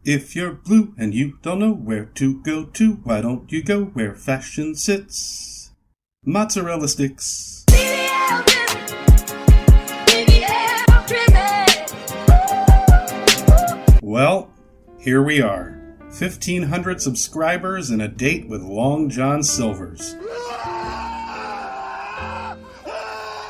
If you're blue and you don't know where to go to, why don't you go where fashion sits? Mozzarella sticks. Well, here we are. 1,500 subscribers and a date with Long John Silver's.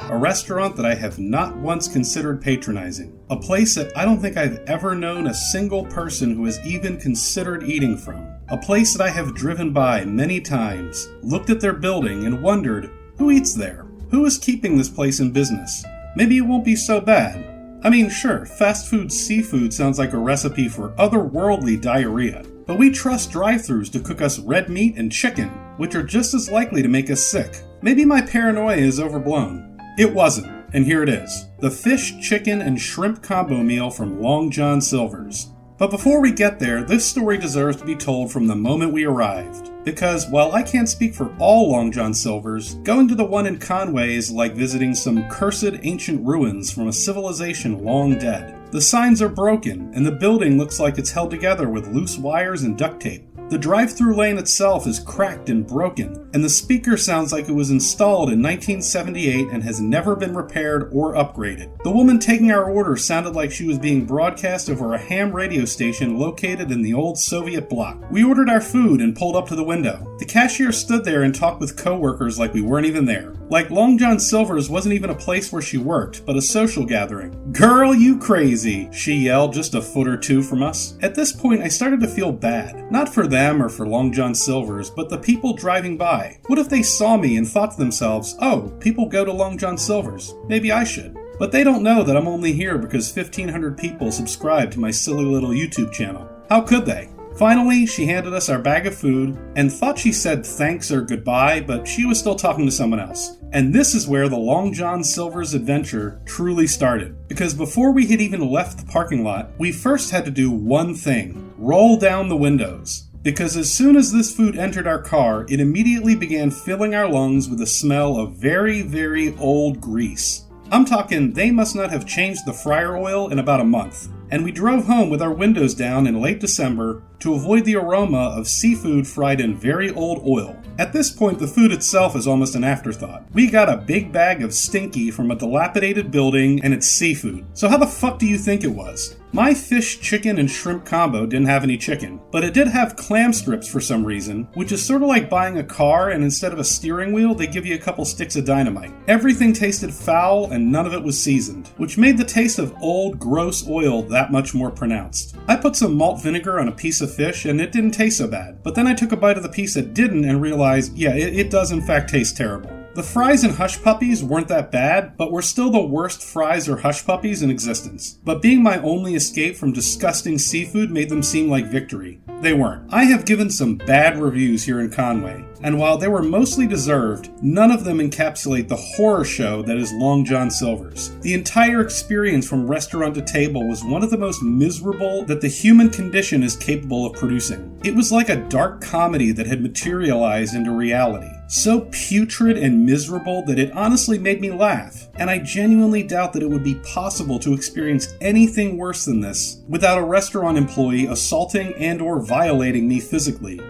A restaurant that I have not once considered patronizing. A place that I don't think I've ever known a single person who has even considered eating from. A place that I have driven by many times, looked at their building and wondered, who eats there? Who is keeping this place in business? Maybe it won't be so bad. I mean, sure, fast food seafood sounds like a recipe for otherworldly diarrhea. But we trust drive-thrus to cook us red meat and chicken, which are just as likely to make us sick. Maybe my paranoia is overblown. It wasn't, and here it is. The fish, chicken, and shrimp combo meal from Long John Silver's. But before we get there, this story deserves to be told from the moment we arrived. Because while I can't speak for all Long John Silver's, going to the one in Conway is like visiting some cursed ancient ruins from a civilization long dead. The signs are broken, and the building looks like it's held together with loose wires and duct tape. The drive-thru lane itself is cracked and broken, and the speaker sounds like it was installed in 1978 and has never been repaired or upgraded. The woman taking our order sounded like she was being broadcast over a ham radio station located in the old Soviet bloc. We ordered our food and pulled up to the window. The cashier stood there and talked with co-workers like we weren't even there. Like Long John Silver's wasn't even a place where she worked, but a social gathering. "Girl, you crazy!" she yelled just a foot or two from us. At this point, I started to feel bad. Not for them or for Long John Silver's, but the people driving by. What if they saw me and thought to themselves, oh, people go to Long John Silver's. Maybe I should. But they don't know that I'm only here because 1,500 people subscribe to my silly little YouTube channel. How could they? Finally, she handed us our bag of food and thought she said thanks or goodbye, but she was still talking to someone else. And this is where the Long John Silver's adventure truly started. Because before we had even left the parking lot, we first had to do one thing: roll down the windows. Because as soon as this food entered our car, it immediately began filling our lungs with the smell of very, very old grease. I'm talking they must not have changed the fryer oil in about a month. And we drove home with our windows down in late December to avoid the aroma of seafood fried in very old oil. At this point, the food itself is almost an afterthought. We got a big bag of stinky from a dilapidated building, and it's seafood. So how the fuck do you think it was? My fish, chicken, and shrimp combo didn't have any chicken, but it did have clam strips for some reason, which is sort of like buying a car and instead of a steering wheel, they give you a couple sticks of dynamite. Everything tasted foul and none of it was seasoned, which made the taste of old, gross oil that much more pronounced. I put some malt vinegar on a piece of fish and it didn't taste so bad, but then I took a bite of the piece that didn't and realized, yeah, it does in fact taste terrible. The fries and hush puppies weren't that bad, but were still the worst fries or hush puppies in existence. But being my only escape from disgusting seafood made them seem like victory. They weren't. I have given some bad reviews here in Conway, and while they were mostly deserved, none of them encapsulate the horror show that is Long John Silver's. The entire experience from restaurant to table was one of the most miserable that the human condition is capable of producing. It was like a dark comedy that had materialized into reality. So putrid and miserable that it honestly made me laugh, and I genuinely doubt that it would be possible to experience anything worse than this without a restaurant employee assaulting and or violating me physically.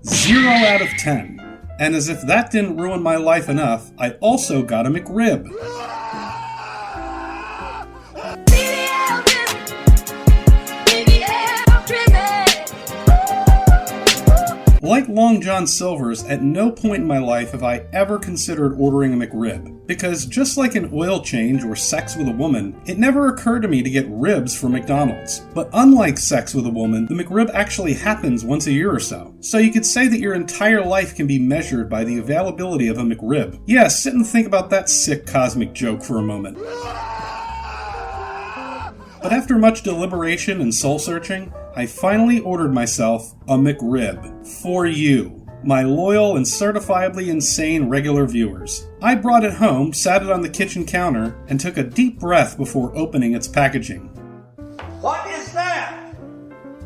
0 out of 10. And as if that didn't ruin my life enough, I also got a McRib. Like Long John Silver's, at no point in my life have I ever considered ordering a McRib. Because just like an oil change or sex with a woman, it never occurred to me to get ribs from McDonald's. But unlike sex with a woman, the McRib actually happens once a year or so. So you could say that your entire life can be measured by the availability of a McRib. Yeah, sit and think about that sick cosmic joke for a moment. But after much deliberation and soul-searching, I finally ordered myself a McRib. For you, my loyal and certifiably insane regular viewers. I brought it home, sat it on the kitchen counter, and took a deep breath before opening its packaging. What is that?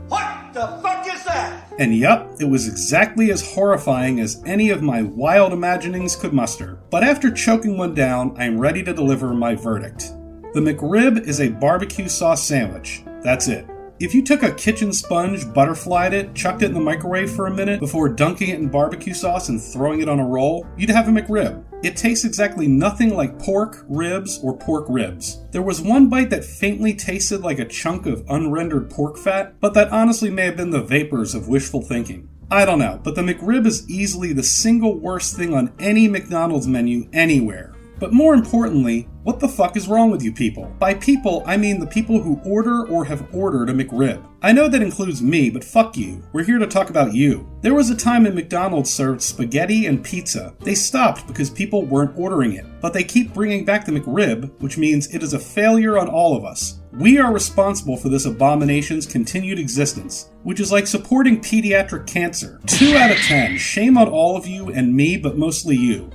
What the fuck is that? And yup, it was exactly as horrifying as any of my wild imaginings could muster. But after choking one down, I am ready to deliver my verdict. The McRib is a barbecue sauce sandwich. That's it. If you took a kitchen sponge, butterflied it, chucked it in the microwave for a minute before dunking it in barbecue sauce and throwing it on a roll, you'd have a McRib. It tastes exactly nothing like pork, ribs, or pork ribs. There was one bite that faintly tasted like a chunk of unrendered pork fat, but that honestly may have been the vapors of wishful thinking. I don't know, but the McRib is easily the single worst thing on any McDonald's menu anywhere. But more importantly, what the fuck is wrong with you people? By people, I mean the people who order or have ordered a McRib. I know that includes me, but fuck you. We're here to talk about you. There was a time when McDonald's served spaghetti and pizza. They stopped because people weren't ordering it. But they keep bringing back the McRib, which means it is a failure on all of us. We are responsible for this abomination's continued existence, which is like supporting pediatric cancer. 2 out of 10. Shame on all of you and me, but mostly you.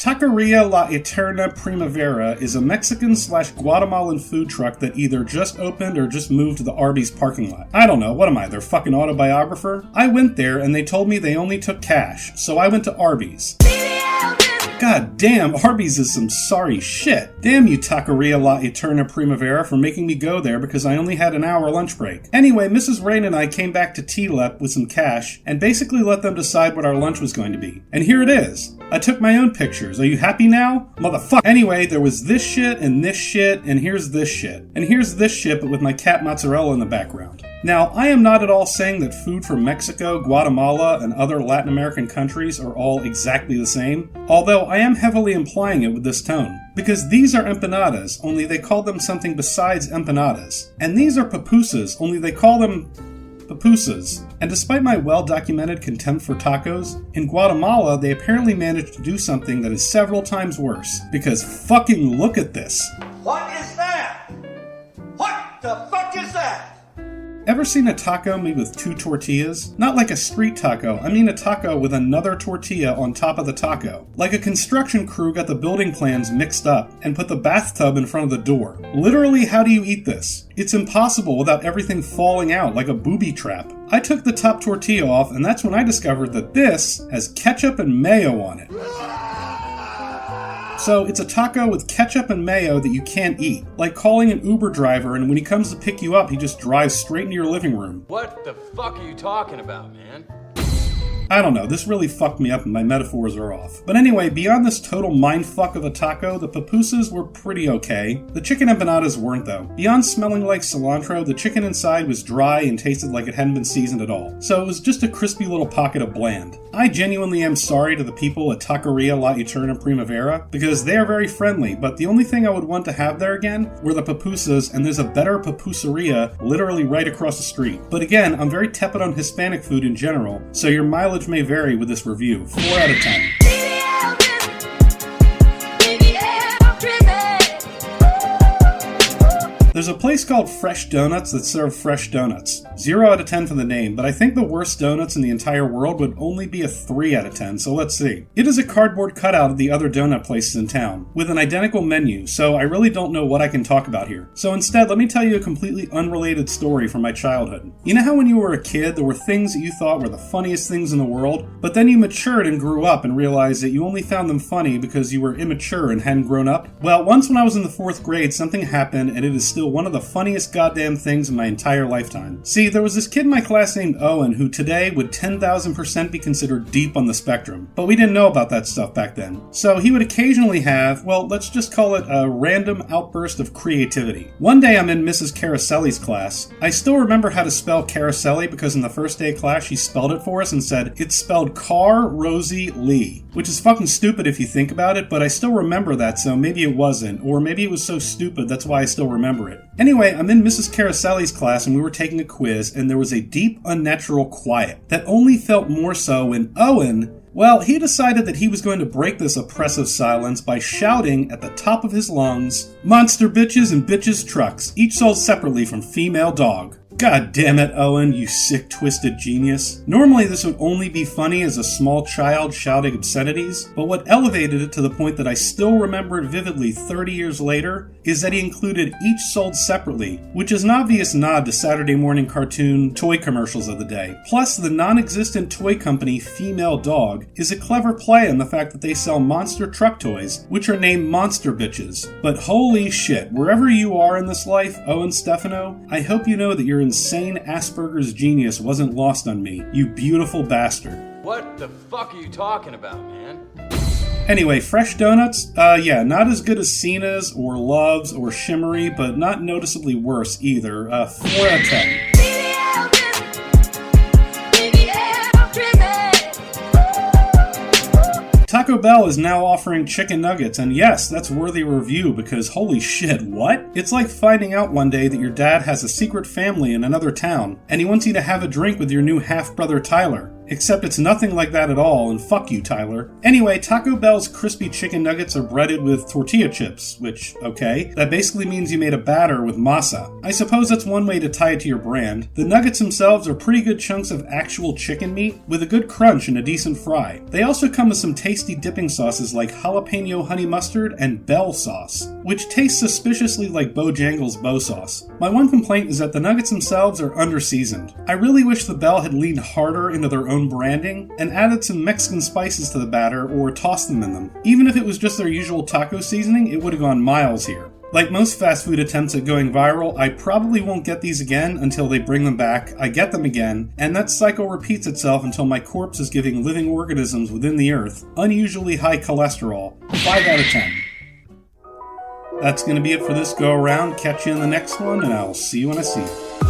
Taqueria La Eterna Primavera is a Mexican/Guatemalan food truck that either just opened or just moved to the Arby's parking lot. I don't know, what am I, their fucking autobiographer? I went there and they told me they only took cash, so I went to Arby's. God damn, Arby's is some sorry shit. Damn you, Taqueria La Eterna Primavera, for making me go there because I only had an hour lunch break. Anyway, Mrs. Rain and I came back to T-Lep with some cash and basically let them decide what our lunch was going to be. And here it is. I took my own pictures. Are you happy now? Motherfucker. Anyway, there was this shit, and here's this shit. And here's this shit, but with my cat mozzarella in the background. Now, I am not at all saying that food from Mexico, Guatemala, and other Latin American countries are all exactly the same, although I am heavily implying it with this tone. Because these are empanadas, only they call them something besides empanadas. And these are pupusas, only they call them pupusas. And despite my well-documented contempt for tacos, in Guatemala they apparently managed to do something that is several times worse. Because fucking look at this. What is that? What the fuck is that? Ever seen a taco made with 2 tortillas? Not like a street taco, I mean a taco with another tortilla on top of the taco. Like a construction crew got the building plans mixed up and put the bathtub in front of the door. Literally, how do you eat this? It's impossible without everything falling out like a booby trap. I took the top tortilla off and that's when I discovered that this has ketchup and mayo on it. So it's a taco with ketchup and mayo that you can't eat. Like calling an Uber driver and when he comes to pick you up, he just drives straight into your living room. What the fuck are you talking about, man? I don't know, this really fucked me up and my metaphors are off. But anyway, beyond this total mindfuck of a taco, the pupusas were pretty okay. The chicken empanadas weren't though. Beyond smelling like cilantro, the chicken inside was dry and tasted like it hadn't been seasoned at all. So it was just a crispy little pocket of bland. I genuinely am sorry to the people at Taqueria La Eterna Primavera, because they are very friendly, but the only thing I would want to have there again were the pupusas, and there's a better pupuseria literally right across the street. But again, I'm very tepid on Hispanic food in general, so your mileage may vary with this review. 4 out of 10. There's a place called Fresh Donuts that serve fresh donuts. 0 out of 10 for the name, but I think the worst donuts in the entire world would only be a 3 out of 10, so let's see. It is a cardboard cutout of the other donut places in town, with an identical menu, so I really don't know what I can talk about here. So instead, let me tell you a completely unrelated story from my childhood. You know how when you were a kid, there were things that you thought were the funniest things in the world, but then you matured and grew up and realized that you only found them funny because you were immature and hadn't grown up? Well, once when I was in the 4th grade, something happened and it is still one of the funniest goddamn things in my entire lifetime. See, there was this kid in my class named Owen who today would 10,000% be considered deep on the spectrum, but we didn't know about that stuff back then. So he would occasionally have, well, let's just call it a random outburst of creativity. One day I'm in Mrs. Caroselli's class. I still remember how to spell Caroselli because in the first day of class she spelled it for us and said, it's spelled Car Rosie Lee, which is fucking stupid if you think about it, but I still remember that, so maybe it wasn't, or maybe it was so stupid that's why I still remember it. Anyway, I'm in Mrs. Caroselli's class and we were taking a quiz and there was a deep, unnatural quiet that only felt more so when Owen, well, he decided that he was going to break this oppressive silence by shouting at the top of his lungs, "Monster bitches and bitches trucks, each sold separately from female dog." God damn it, Owen, you sick, twisted genius. Normally this would only be funny as a small child shouting obscenities, but what elevated it to the point that I still remember it vividly 30 years later is that he included each sold separately, which is an obvious nod to Saturday morning cartoon toy commercials of the day. Plus, the non-existent toy company Female Dog is a clever play on the fact that they sell monster truck toys, which are named Monster Bitches. But holy shit, wherever you are in this life, Owen Stefano, I hope you know that your insane Asperger's genius wasn't lost on me, you beautiful bastard. What the fuck are you talking about, man? Anyway, fresh donuts? Yeah, not as good as Cena's or Love's or Shimmery, but not noticeably worse either. 4 out of 10. Taco Bell is now offering chicken nuggets, and yes, that's worthy of review because holy shit, what? It's like finding out one day that your dad has a secret family in another town, and he wants you to have a drink with your new half-brother Tyler. Except it's nothing like that at all, and fuck you, Tyler. Anyway, Taco Bell's crispy chicken nuggets are breaded with tortilla chips, which, okay, that basically means you made a batter with masa. I suppose that's one way to tie it to your brand. The nuggets themselves are pretty good chunks of actual chicken meat, with a good crunch and a decent fry. They also come with some tasty dipping sauces like jalapeno honey mustard and Bell sauce, which tastes suspiciously like Bojangles' Bo sauce. My one complaint is that the nuggets themselves are under-seasoned. I really wish the Bell had leaned harder into their own branding and added some Mexican spices to the batter or tossed them in them. Even if it was just their usual taco seasoning, it would have gone miles here. Like most fast food attempts at going viral, I probably won't get these again until they bring them back, I get them again, and that cycle repeats itself until my corpse is giving living organisms within the earth unusually high cholesterol. 5 out of 10. That's going to be it for this go-around. Catch you in the next one, and I'll see you when I see you.